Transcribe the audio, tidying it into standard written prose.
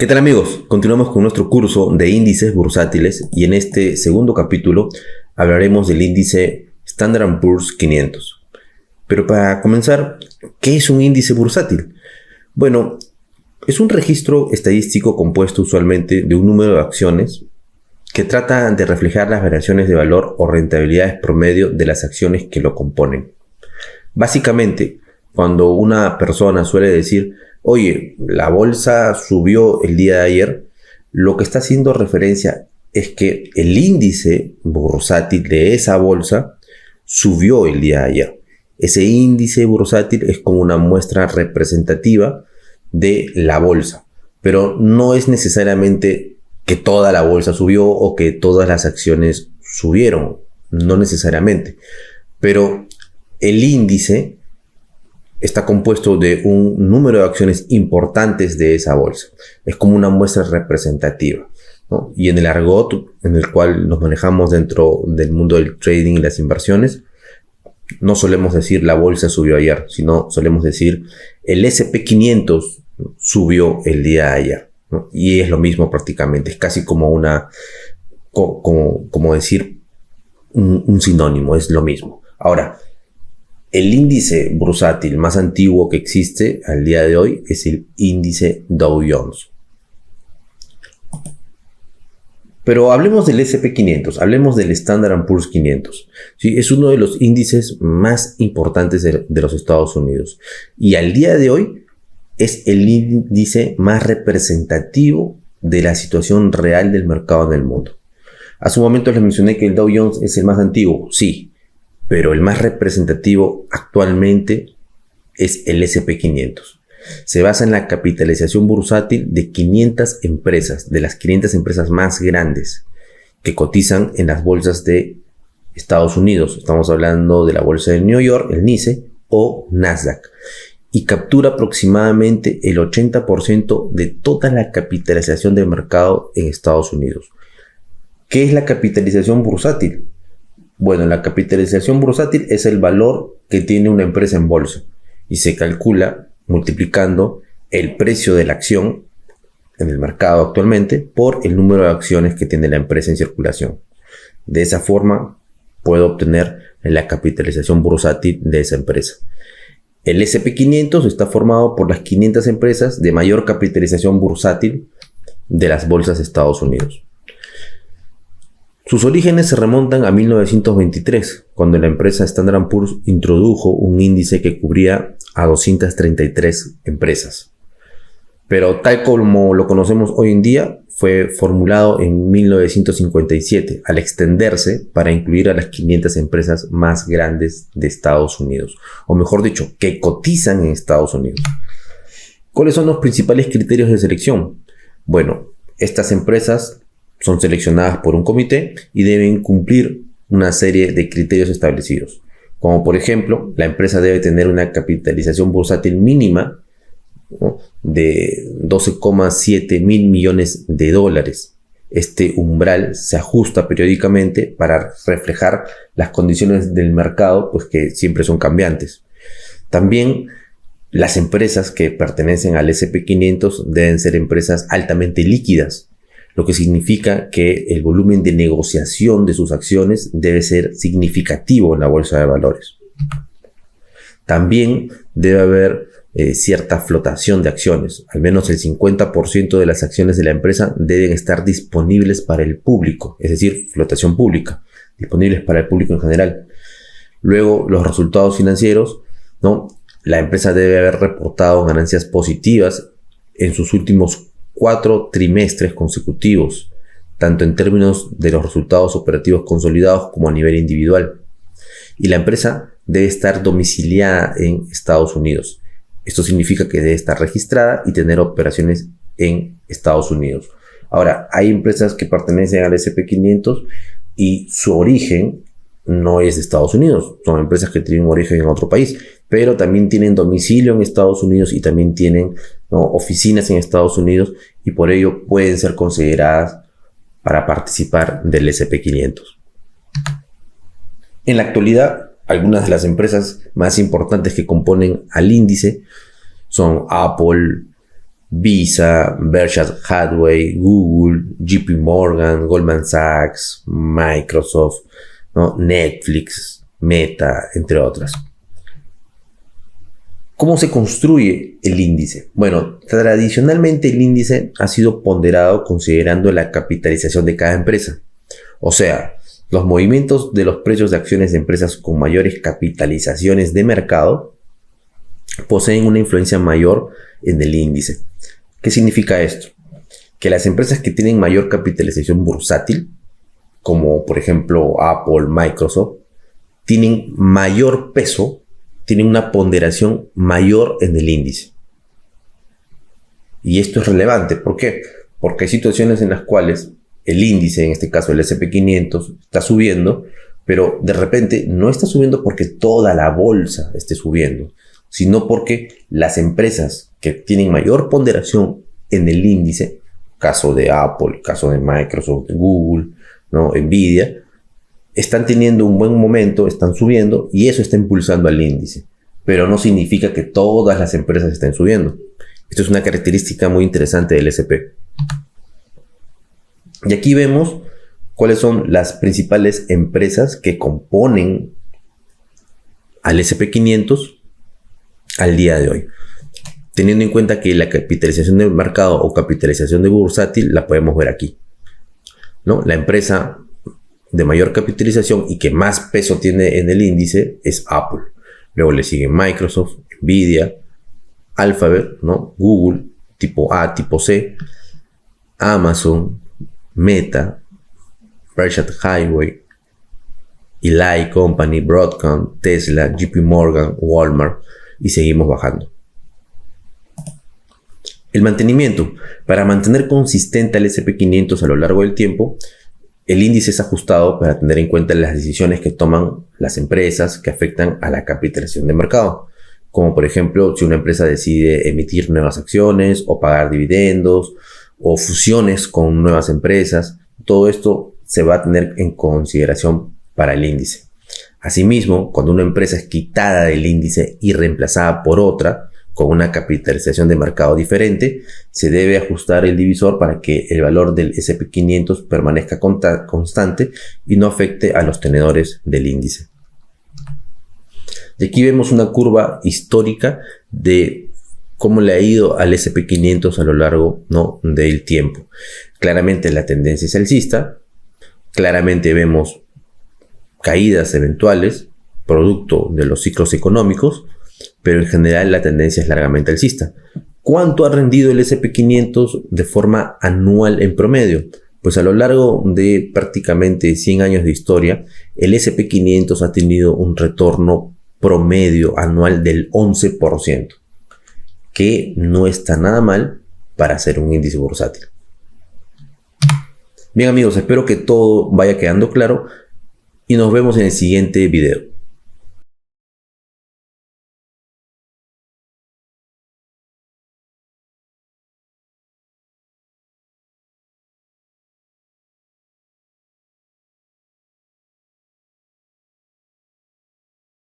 ¿Qué tal amigos? Continuamos con nuestro curso de índices bursátiles y en este segundo capítulo hablaremos del índice Standard & Poor's 500. Pero para comenzar, ¿qué es un índice bursátil? Bueno, es un registro estadístico compuesto usualmente de un número de acciones que trata de reflejar las variaciones de valor o rentabilidades promedio de las acciones que lo componen. Básicamente, cuando una persona suele decir oye, la bolsa subió el día de ayer, lo que está haciendo referencia es que el índice bursátil de esa bolsa subió el día de ayer. Ese índice bursátil es como una muestra representativa de la bolsa, pero no es necesariamente que toda la bolsa subió o que todas las acciones subieron, no necesariamente, pero el índice está compuesto de un número de acciones importantes de esa bolsa. Es como una muestra representativa, ¿no? Y en el argot en el cual nos manejamos dentro del mundo del trading y las inversiones, no solemos decir la bolsa subió ayer, sino solemos decir el S&P 500 subió el día de ayer, ¿no? Y es lo mismo prácticamente, es casi como como decir un sinónimo, es lo mismo. Ahora, el índice bursátil más antiguo que existe al día de hoy es el índice Dow Jones. Pero hablemos del S&P 500, hablemos del Standard & Poor's 500. ¿Sí? Es uno de los índices más importantes de los Estados Unidos. Y al día de hoy es el índice más representativo de la situación real del mercado en el mundo. Hace un momento les mencioné que el Dow Jones es el más antiguo, sí. Pero el más representativo actualmente es el S&P 500. Se basa en la capitalización bursátil de 500 empresas, de las 500 empresas más grandes que cotizan en las bolsas de Estados Unidos. Estamos hablando de la bolsa de New York, el NYSE o Nasdaq. Y captura aproximadamente el 80% de toda la capitalización del mercado en Estados Unidos. ¿Qué es la capitalización bursátil? Bueno, la capitalización bursátil es el valor que tiene una empresa en bolsa y se calcula multiplicando el precio de la acción en el mercado actualmente por el número de acciones que tiene la empresa en circulación. De esa forma puedo obtener la capitalización bursátil de esa empresa. El S&P 500 está formado por las 500 empresas de mayor capitalización bursátil de las bolsas de Estados Unidos. Sus orígenes se remontan a 1923, cuando la empresa Standard & Poor's introdujo un índice que cubría a 233 empresas. Pero tal como lo conocemos hoy en día, fue formulado en 1957, al extenderse para incluir a las 500 empresas más grandes de Estados Unidos, o mejor dicho, que cotizan en Estados Unidos. ¿Cuáles son los principales criterios de selección? Bueno, estas empresas son seleccionadas por un comité y deben cumplir una serie de criterios establecidos. Como por ejemplo, la empresa debe tener una capitalización bursátil mínima, ¿no?, de 12,7 mil millones de dólares. Este umbral se ajusta periódicamente para reflejar las condiciones del mercado, pues que siempre son cambiantes. También las empresas que pertenecen al S&P 500 deben ser empresas altamente líquidas, lo que significa que el volumen de negociación de sus acciones debe ser significativo en la bolsa de valores. También debe haber cierta flotación de acciones. Al menos el 50% de las acciones de la empresa deben estar disponibles para el público, es decir, flotación pública, disponibles para el público en general. Luego, los resultados financieros, ¿no? La empresa debe haber reportado ganancias positivas en sus últimos 4 trimestres consecutivos, tanto en términos de los resultados operativos consolidados como a nivel individual. Y la empresa debe estar domiciliada en Estados Unidos. Esto significa que debe estar registrada y tener operaciones en Estados Unidos. Ahora, hay empresas que pertenecen al S&P 500 y su origen no es de Estados Unidos. Son empresas que tienen origen en otro país, pero también tienen domicilio en Estados Unidos y también tienen, ¿no?, oficinas en Estados Unidos y por ello pueden ser consideradas para participar del S&P 500. En la actualidad, algunas de las empresas más importantes que componen al índice son Apple, Visa, Berkshire Hathaway, Google, JP Morgan, Goldman Sachs, Microsoft, ¿no? Netflix, Meta, entre otras. ¿Cómo se construye el índice? Bueno, tradicionalmente el índice ha sido ponderado considerando la capitalización de cada empresa. O sea, los movimientos de los precios de acciones de empresas con mayores capitalizaciones de mercado poseen una influencia mayor en el índice. ¿Qué significa esto? Que las empresas que tienen mayor capitalización bursátil, como por ejemplo Apple, Microsoft, tienen mayor peso, tienen una ponderación mayor en el índice. Y esto es relevante. ¿Por qué? Porque hay situaciones en las cuales el índice, en este caso el S&P 500, está subiendo, pero de repente no está subiendo porque toda la bolsa esté subiendo, sino porque las empresas que tienen mayor ponderación en el índice, caso de Apple, caso de Microsoft, Google, ¿no? Nvidia, están teniendo un buen momento, están subiendo y eso está impulsando al índice. Pero no significa que todas las empresas estén subiendo. Esto es una característica muy interesante del S&P. Y aquí vemos cuáles son las principales empresas que componen al S&P 500 al día de hoy. Teniendo en cuenta que la capitalización de mercado o capitalización de bursátil la podemos ver aquí, ¿no? La empresa de mayor capitalización y que más peso tiene en el índice es Apple. Luego le siguen Microsoft, Nvidia, Alphabet, ¿no? Google, tipo A, tipo C, Amazon, Meta, Berkshire Hathaway, Eli Company, Broadcom, Tesla, JP Morgan, Walmart y seguimos bajando. El mantenimiento. Para mantener consistente al S&P 500 a lo largo del tiempo, el índice es ajustado para tener en cuenta las decisiones que toman las empresas que afectan a la capitalización de mercado. Como por ejemplo, si una empresa decide emitir nuevas acciones o pagar dividendos o fusiones con nuevas empresas. Todo esto se va a tener en consideración para el índice. Asimismo, cuando una empresa es quitada del índice y reemplazada por otra con una capitalización de mercado diferente, se debe ajustar el divisor para que el valor del S&P 500 permanezca constante y no afecte a los tenedores del índice. Y aquí vemos una curva histórica de cómo le ha ido al S&P 500 a lo largo, ¿no?, del tiempo. Claramente la tendencia es alcista, claramente vemos caídas eventuales, producto de los ciclos económicos, pero en general la tendencia es largamente alcista. ¿Cuánto ha rendido el S&P 500 de forma anual en promedio? Pues a lo largo de prácticamente 100 años de historia, el S&P 500 ha tenido un retorno promedio anual del 11%, que no está nada mal para hacer un índice bursátil. Bien amigos, espero que todo vaya quedando claro y nos vemos en el siguiente video.